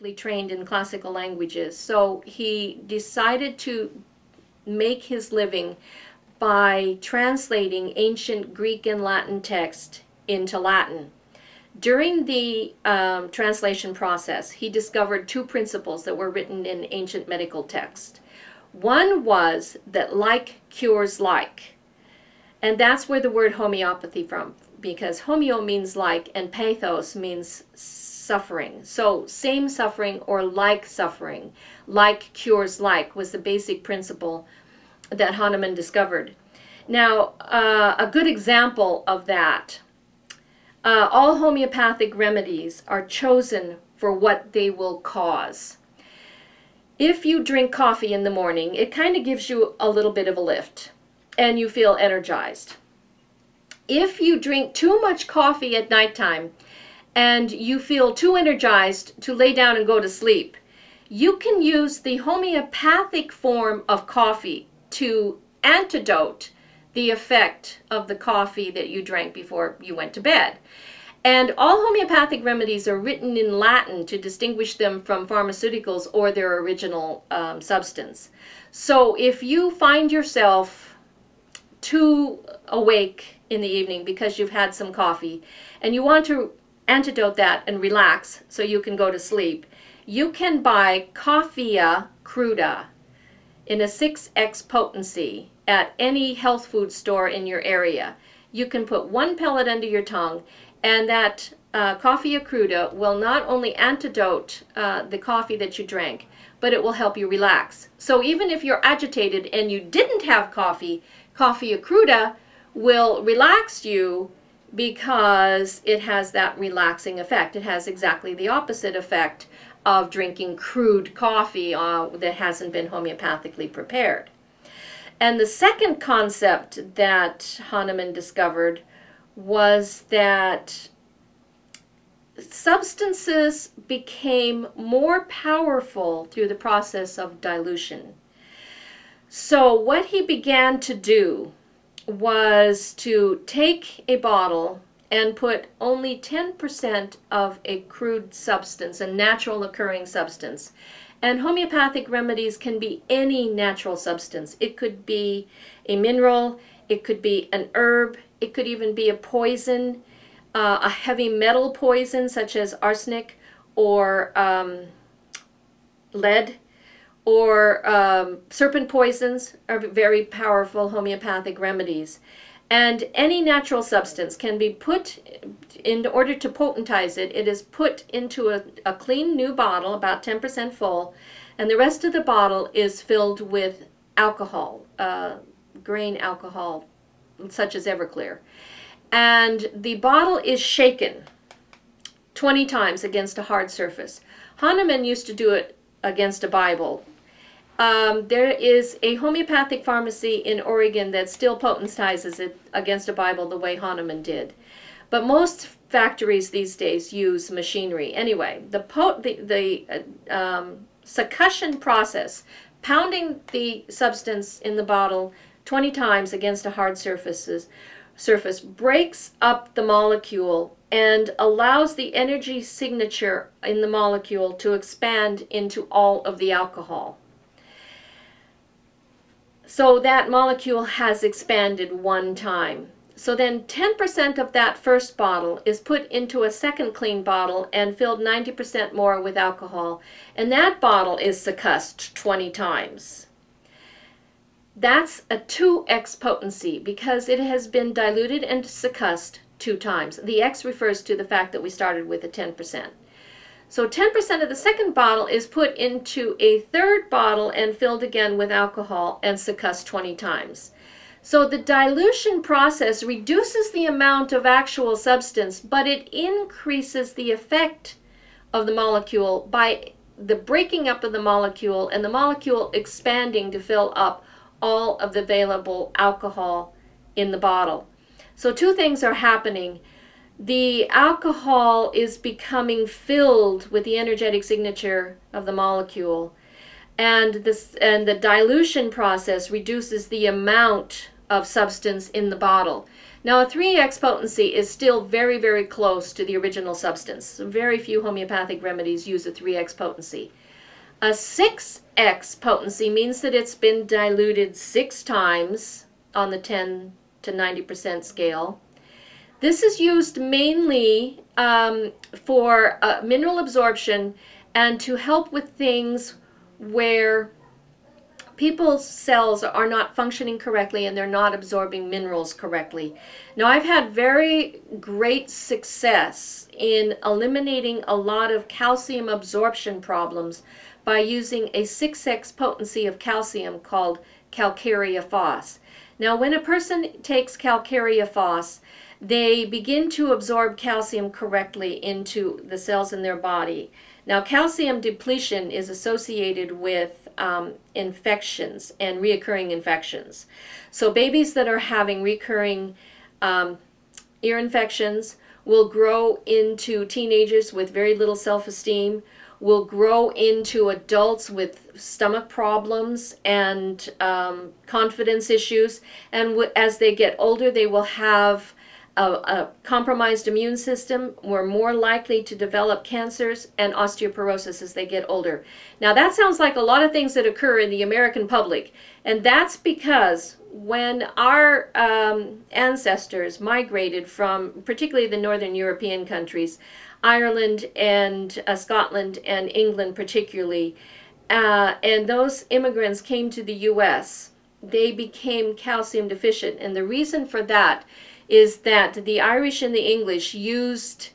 classically trained in classical languages. So he decided to make his living by translating ancient Greek and Latin text into Latin. During the translation process, he discovered two principles that were written in ancient medical text. One was that like cures like, and that's where the word homeopathy from, because homeo means like and pathos means suffering. So same suffering or like suffering, like cures like, was the basic principle that Hahnemann discovered. Now, a good example of that, all homeopathic remedies are chosen for what they will cause. If you drink coffee in the morning, it kind of gives you a little bit of a lift and you feel energized. If you drink too much coffee at nighttime and you feel too energized to lay down and go to sleep, you can use the homeopathic form of coffee to antidote the effect of the coffee that you drank before you went to bed. And all homeopathic remedies are written in Latin to distinguish them from pharmaceuticals or their original substance. So if you find yourself too awake in the evening because you've had some coffee and you want to antidote that and relax so you can go to sleep, you can buy Coffea cruda in a 6x potency at any health food store in your area. You can put one pellet under your tongue, and that Coffea cruda will not only antidote the coffee that you drank, but it will help you relax. So even if you're agitated and you didn't have coffee, Coffea cruda will relax you because it has that relaxing effect. It has exactly the opposite effect of drinking crude coffee that hasn't been homeopathically prepared. And the second concept that Hahnemann discovered was that substances became more powerful through the process of dilution. So what he began to do was to take a bottle and put only 10% of a crude substance, a natural occurring substance. And homeopathic remedies can be any natural substance. It could be a mineral, it could be an herb, it could even be a poison, a heavy metal poison such as arsenic or lead, or serpent poisons are very powerful homeopathic remedies. And any natural substance can be put, in order to potentize it, it is put into a clean new bottle, about 10% full, and the rest of the bottle is filled with alcohol, grain alcohol, such as Everclear. And the bottle is shaken 20 times against a hard surface. Hahnemann used to do it against a Bible. There is a homeopathic pharmacy in Oregon that still potentizes it against a Bible the way Hahnemann did. But most factories these days use machinery. Anyway, the succussion process, pounding the substance in the bottle 20 times against a hard surface, breaks up the molecule and allows the energy signature in the molecule to expand into all of the alcohol. So that molecule has expanded one time. So then 10% of that first bottle is put into a second clean bottle and filled 90% more with alcohol. And that bottle is succussed 20 times. That's a 2x potency because it has been diluted and succussed 2 times. The X refers to the fact that we started with a 10%. So 10% of the second bottle is put into a third bottle and filled again with alcohol and succussed 20 times. So the dilution process reduces the amount of actual substance, but it increases the effect of the molecule by the breaking up of the molecule and the molecule expanding to fill up all of the available alcohol in the bottle. So two things are happening. The alcohol is becoming filled with the energetic signature of the molecule, and the dilution process reduces the amount of substance in the bottle. Now, a 3x potency is still very, very close to the original substance. Very few homeopathic remedies use a 3x potency. A 6x potency means that it's been diluted 6 times on the 10 to 90% scale. This is used mainly for mineral absorption and to help with things where people's cells are not functioning correctly and they're not absorbing minerals correctly. Now, I've had very great success in eliminating a lot of calcium absorption problems by using a 6x potency of calcium called calcarea phos. Now, when a person takes calcarea phos, they begin to absorb calcium correctly into the cells in their body. Now, calcium depletion is associated with infections and reoccurring infections. So babies that are having recurring ear infections will grow into teenagers with very little self-esteem, will grow into adults with stomach problems and confidence issues, and as they get older they will have a compromised immune system. We're more likely to develop cancers and osteoporosis as they get older. Now, that sounds like a lot of things that occur in the American public, and that's because when our ancestors migrated from particularly the northern European countries, Ireland and Scotland and England particularly, and those immigrants came to the U.S., they became calcium deficient, and the reason for that is that the Irish and the English used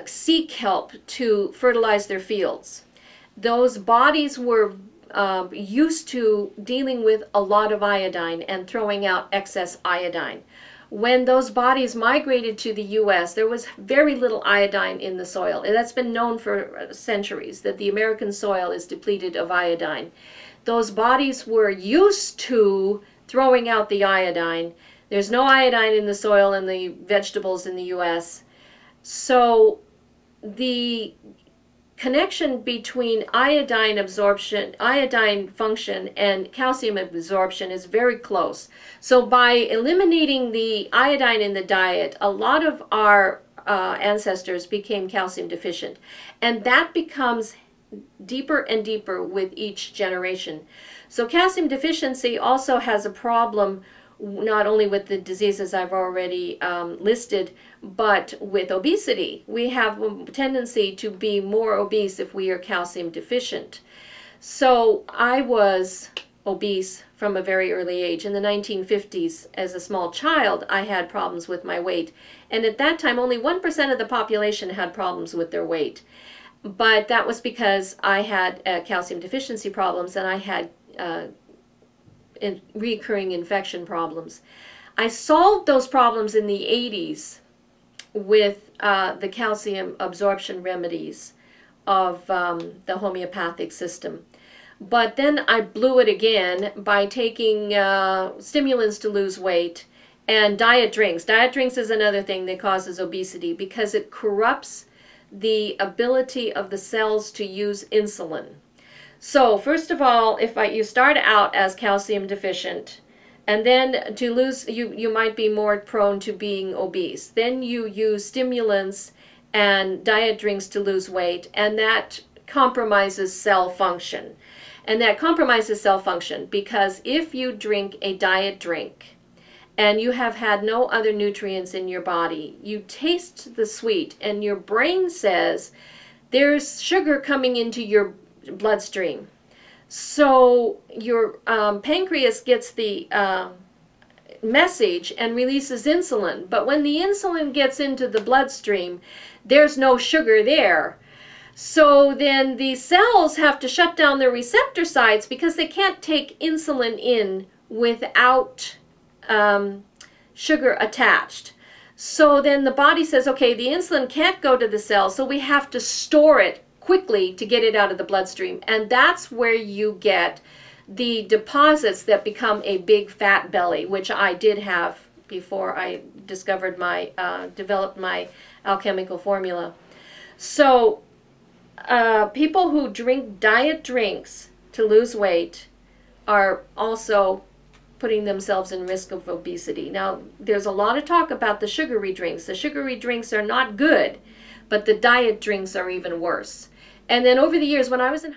sea kelp to fertilize their fields. Those bodies were used to dealing with a lot of iodine and throwing out excess iodine. When those bodies migrated to the U.S., there was very little iodine in the soil. And that's been known for centuries, that the American soil is depleted of iodine. Those bodies were used to throwing out the iodine. There's no iodine in the soil and the vegetables in the U.S. So the connection between iodine absorption, iodine function, and calcium absorption is very close. So by eliminating the iodine in the diet, a lot of our ancestors became calcium deficient. And that becomes deeper and deeper with each generation. So calcium deficiency also has a problem not only with the diseases I've already listed, but with obesity. We have a tendency to be more obese if we are calcium deficient. So I was obese from a very early age. In the 1950s, as a small child, I had problems with my weight. And at that time, only 1% of the population had problems with their weight. But that was because I had calcium deficiency problems and I had recurring infection problems. I solved those problems in the 80s with the calcium absorption remedies of the homeopathic system. But then I blew it again by taking stimulants to lose weight and diet drinks. Diet drinks is another thing that causes obesity because it corrupts the ability of the cells to use insulin. So first of all, if you start out as calcium deficient, and then to lose, you might be more prone to being obese. Then you use stimulants and diet drinks to lose weight, and that compromises cell function. And that compromises cell function because if you drink a diet drink and you have had no other nutrients in your body, you taste the sweet and your brain says there's sugar coming into your bloodstream. So your pancreas gets the message and releases insulin. But when the insulin gets into the bloodstream, there's no sugar there. So then the cells have to shut down their receptor sites because they can't take insulin in without sugar attached. So then the body says, okay, the insulin can't go to the cell, so we have to store it quickly to get it out of the bloodstream. And that's where you get the deposits that become a big fat belly, which I did have before I discovered developed my alchemical formula. So people who drink diet drinks to lose weight are also putting themselves in risk of obesity. Now, there's a lot of talk about the sugary drinks. The sugary drinks are not good, but the diet drinks are even worse. And then over the years, when I was in